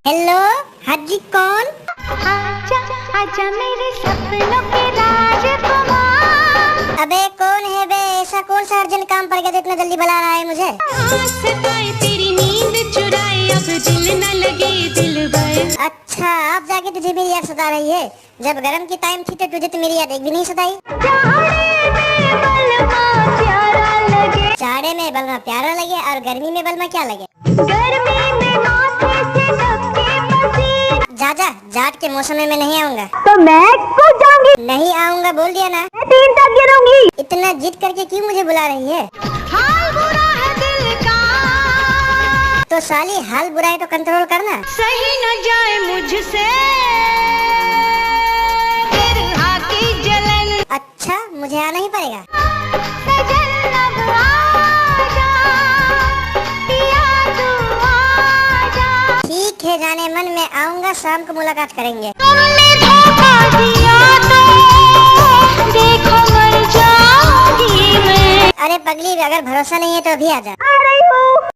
Hello हाजी कौन? आजा आजा मेरे सपनों के राजकुमार। अबे कौन है बे? ऐसा कौन सा अर्जेंट काम पड़ गया तो इतना जल्दी बुला रहा है मुझे? सताए तेरी नींद चुराए अब दिल न लगे दिल भर। अच्छा अब जाके तुझे मेरी याद सता रही है। जब गरम की टाइम थी तो तुझे तो मेरी याद एक भी नहीं सताई। जाड़े में बलमा प्यारा लगे और गर्मी में बलमा क्या लगे? गर्मी में माथे से सबके पसीने। जा जा जाट के मौसम में मैं नहीं आऊंगा। तो मैं कब जाऊंगी? नहीं आऊंगा बोल दिया ना। मैं 3 तक गिरूंगी। इतना जिद करके क्यों मुझे बुला रही है? हाल बुरा है दिल का तो साली हाल बुरा है तो कंट्रोल करना। सही न जाए मुझसे फिर आके जलन। अच्छा मुझे आना ही पड़ेगा। सजन अब आजा पिया तू आजा। ठीक है जाने मन में आऊंगा, शाम को मुलाकात करेंगे। तुमने धोखा दिया तो देखो मर जाऊंगी मैं। अरे पगली अगर भरोसा नहीं है तो अभी आ जा। आ रही हूँ।